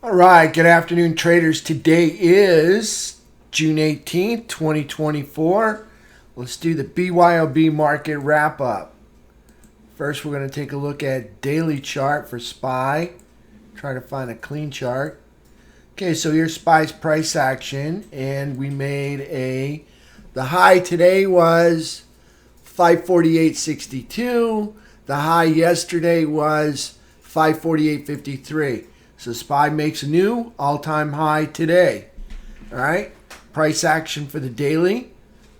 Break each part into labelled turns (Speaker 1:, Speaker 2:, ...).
Speaker 1: All right, good afternoon, traders. Today is June 18th, 2024. Let's do the BYOB Market Wrap Up. First, we're going to take a look at daily chart for SPY. Try to find a clean chart. Okay, so here's SPY's price action, and we made the high today was 548.62. The high yesterday was 548.53. So SPY makes a new all-time high today. All right. Price action for the daily.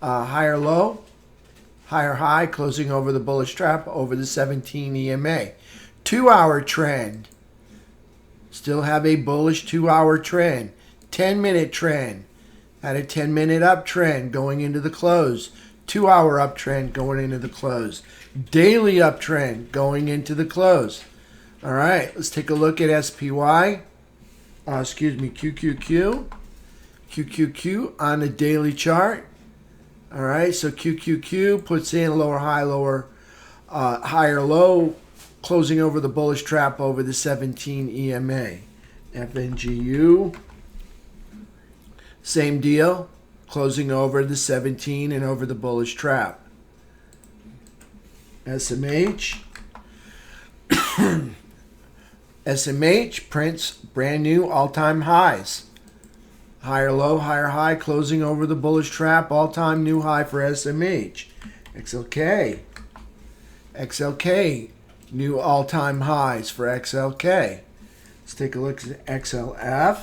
Speaker 1: Higher low, higher high, closing over the bullish trap over the 17 EMA. 2-hour trend. Still have a bullish 2-hour trend. 10-minute trend. Had a 10-minute uptrend going into the close. 2-hour uptrend going into the close. Daily uptrend going into the close. All right, let's take a look at SPY. QQQ. QQQ on the daily chart. All right, so QQQ puts in lower high, higher low, closing over the bullish trap over the 17 EMA. FNGU, same deal, closing over the 17 and over the bullish trap. SMH. SMH prints brand new all-time highs. Higher low, higher high, closing over the bullish trap, all-time new high for SMH. XLK. XLK, new all-time highs for XLK. Let's take a look at XLF.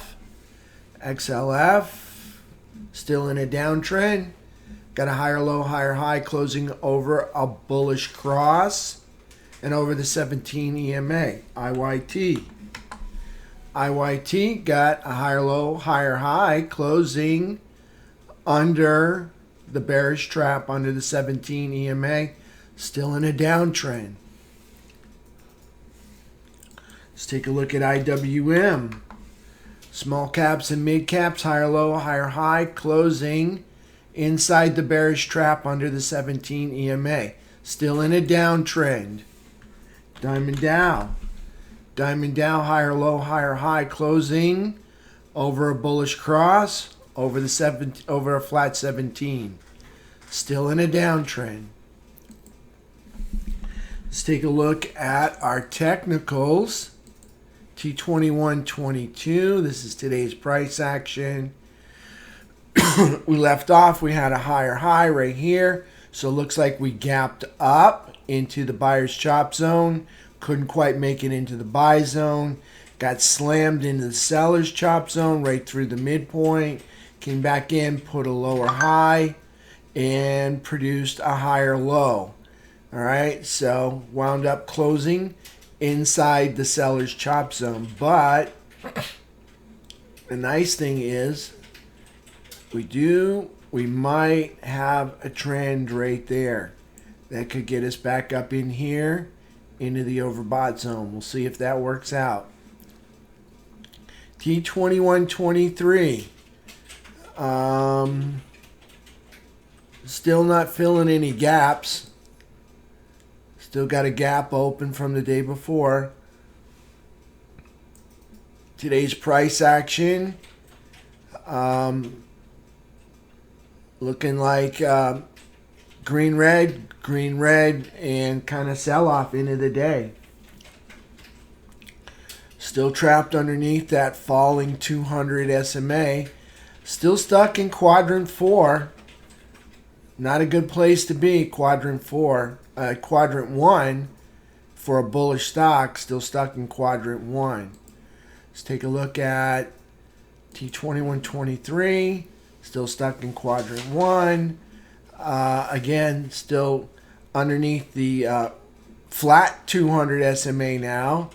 Speaker 1: XLF, still in a downtrend. Got a higher low, higher high, closing over a bullish cross and over the 17 EMA. IYT. IYT got a higher low, higher high, closing under the bearish trap under the 17 EMA. Still in a downtrend. Let's take a look at IWM. Small caps and mid caps, higher low, higher high, closing inside the bearish trap under the 17 EMA. Still in a downtrend. Diamond Dow. Diamond Dow, higher low, higher high, closing over a bullish cross over a flat 17. Still in a downtrend. Let's take a look at our technicals. T2122. This is today's price action. We left off. We had a higher high right here. So it looks like we gapped up into the buyer's chop zone. Couldn't quite make it into the buy zone. Got slammed into the seller's chop zone right through the midpoint. Came back in, put a lower high, and produced a higher low. All right, so wound up closing inside the seller's chop zone. But the nice thing is we might have a trend right there that could get us back up in here into the overbought zone. We'll see if that works out. T2123. Still not filling any gaps. Still got a gap open from the day before. Today's price action. Looking like green, red, and kind of sell off into the day. Still trapped underneath that falling 200 SMA. Still stuck in quadrant 4. Not a good place to be, quadrant 4. Quadrant 1 for a bullish stock, still stuck in quadrant 1. Let's take a look at T2123. Still stuck in quadrant 1. Again, still underneath the flat 200 SMA now.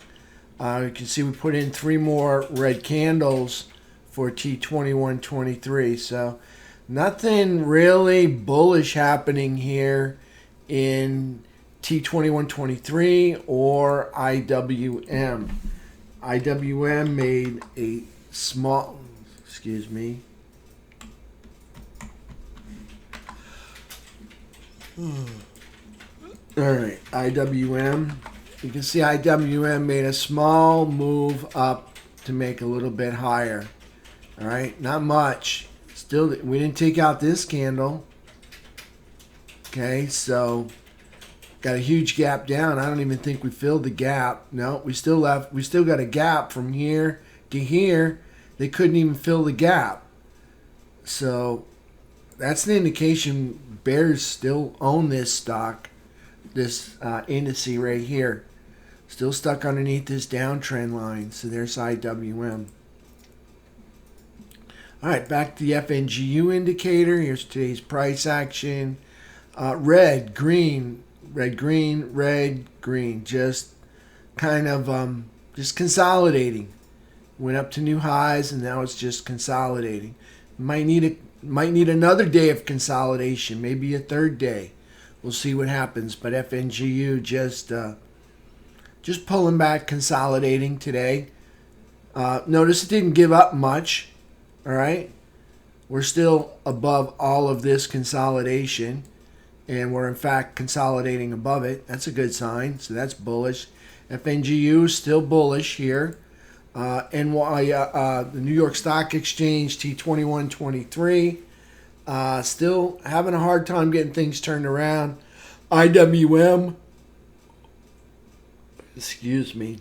Speaker 1: You can see we put in 3 more red candles for T2123. So nothing really bullish happening here in T2123 or IWM. IWM made a small, All right, IWM. You can see IWM made a small move up to make a little bit higher. All right, not much. Still, we didn't take out this candle. Okay, so got a huge gap down. I don't even think we filled the gap. No, we still got a gap from here to here. They couldn't even fill the gap. So that's an indication bears still own this stock, this indice right here. Still stuck underneath this downtrend line. So there's IWM. All right, back to the FNGU indicator. Here's today's price action. Red, green, red, green, red, green. Just kind of just consolidating. Went up to new highs, and now it's just consolidating. Might need another day of consolidation, maybe a third day. We'll see what happens. But FNGU just pulling back, consolidating today. Notice it didn't give up much. All right, we're still above all of this consolidation, and we're in fact consolidating above it. That's a good sign. So that's bullish. FNGU is still bullish here. The New York Stock Exchange T2123 still having a hard time getting things turned around. IWM, excuse me.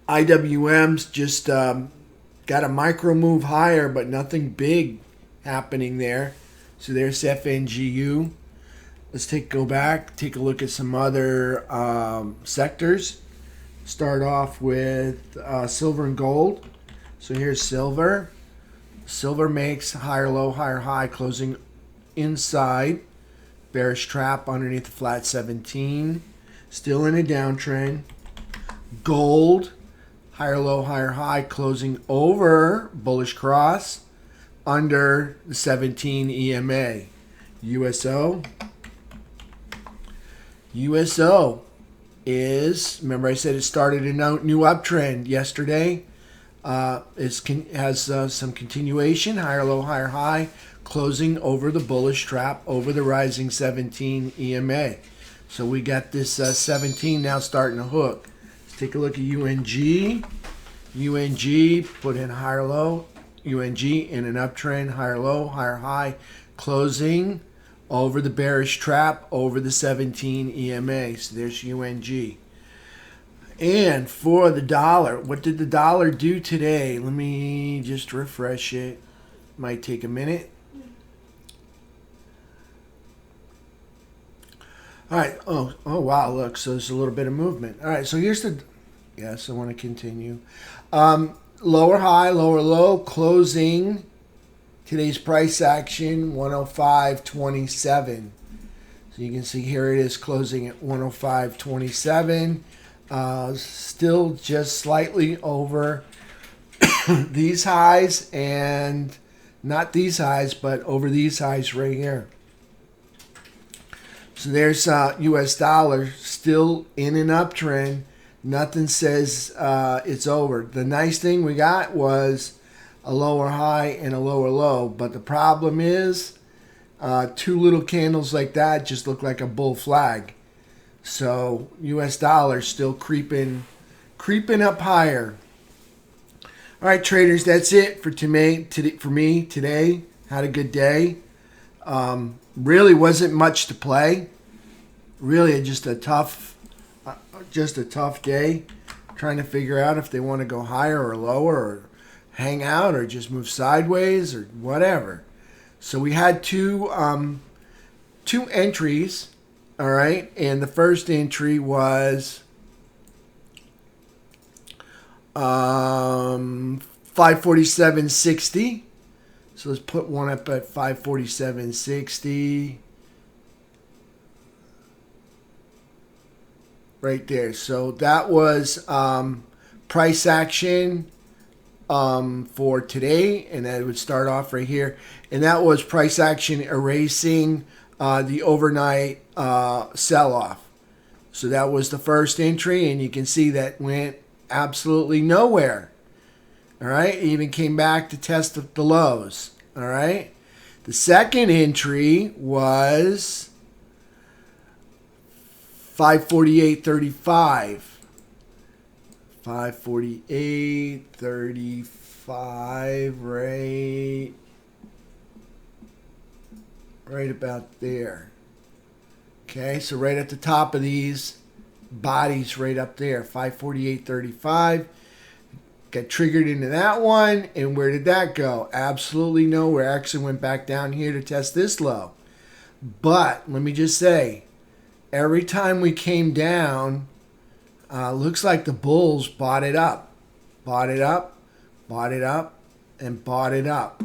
Speaker 1: IWM's just got a micro move higher, but nothing big happening there. So there's FNGU. Let's go back, take a look at some other sectors. Start off with silver and gold. So here's silver. Silver makes higher low, higher high, closing inside. Bearish trap underneath the flat 17. Still in a downtrend. Gold. Higher low, higher high, closing over bullish cross under the 17 EMA. USO. USO is, remember I said it started a new uptrend yesterday. Has some continuation. Higher low, higher high, closing over the bullish trap over the rising 17 EMA. So we got this 17 now starting to hook. Take a look at UNG. UNG put in higher low. UNG in an uptrend, higher low, higher high, closing over the bearish trap over the 17 EMA. So there's UNG. And for the dollar, what did the dollar do today? Let me just refresh it. Might take a minute. All right. Oh, wow. Look, so there's a little bit of movement. All right. So here's the. Yes, I want to continue. Lower high, lower low, closing. Today's price action 105.27. So you can see here it is closing at 105.27. Still just slightly over these highs, and not these highs, but over these highs right here. So there's U.S. dollar still in an uptrend. Nothing says it's over. The nice thing we got was a lower high and a lower low. But the problem is two little candles like that just look like a bull flag. So U.S. dollar still creeping up higher. All right, traders, that's it for me today. Had a good day. Really wasn't much to play. Really just a tough day. Trying to figure out if they want to go higher or lower or hang out or just move sideways or whatever. So we had two entries, all right? And the first entry was 547.60. So let's put one up at 547.60. Right there. So that was price action for today, and that would start off right here. And that was price action erasing the overnight sell-off. So that was the first entry, and you can see that went absolutely nowhere. All right, it even came back to test the lows. All right, the second entry was 548.35. 548.35, right about there. Okay, so right at the top of these bodies, right up there, 548.35. Got triggered into that one, and where did that go? Absolutely nowhere. Actually went back down here to test this low. But let me just say, every time we came down, looks like the bulls bought it up, bought it up, bought it up, and bought it up.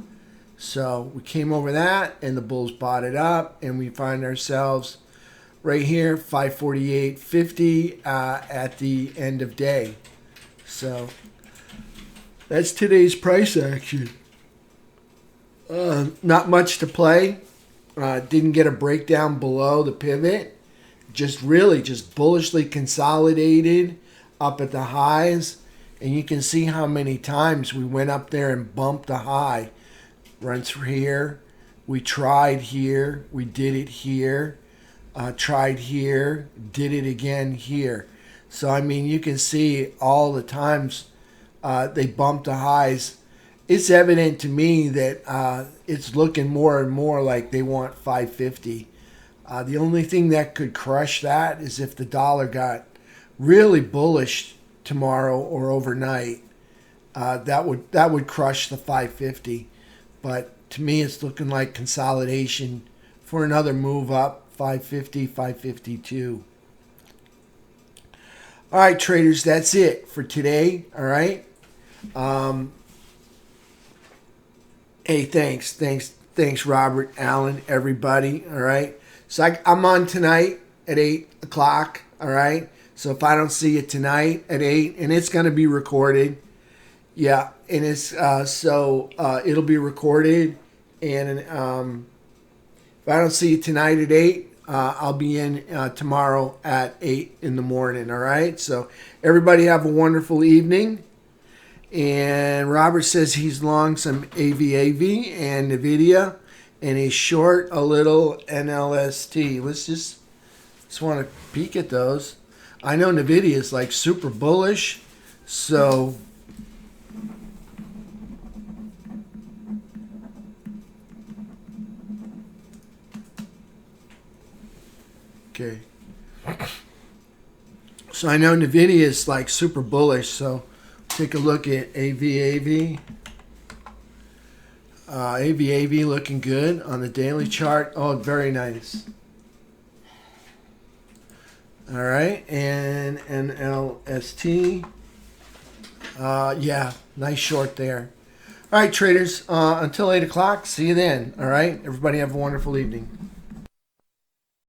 Speaker 1: So we came over that, and the bulls bought it up, and we find ourselves right here, 548.50 at the end of day. So that's today's price action. Not much to play. Didn't get a breakdown below the pivot. Just bullishly consolidated up at the highs. And you can see how many times we went up there and bumped the high. Runs here. We tried here. We did it here. Tried here. Did it again here. So, I mean, you can see all the times they bumped the highs. It's evident to me that it's looking more and more like they want 550. The only thing that could crush that is if the dollar got really bullish tomorrow or overnight. That would crush the 550. But to me, it's looking like consolidation for another move up, 550, 552. All right, traders, that's it for today. All right. Hey, thanks, Robert, Allen, everybody. All right. So I'm on tonight at 8 o'clock. All right. So if I don't see you tonight at 8, and it's going to be recorded. Yeah. And it's, it'll be recorded. And, if I don't see you tonight at 8, I'll be in tomorrow at 8 in the morning. All right. So everybody have a wonderful evening. And Robert says he's long some AVAV and NVIDIA, and he's short a little NLST. Let's just want to peek at those. I know NVIDIA is like super bullish, so okay. So I know NVIDIA is like super bullish, so take a look at AVAV. AVAV looking good on the daily chart. Oh, very nice. All right, and NLST. Yeah, nice short there. All right, traders, until 8 o'clock. See you then. All right, everybody have a wonderful evening.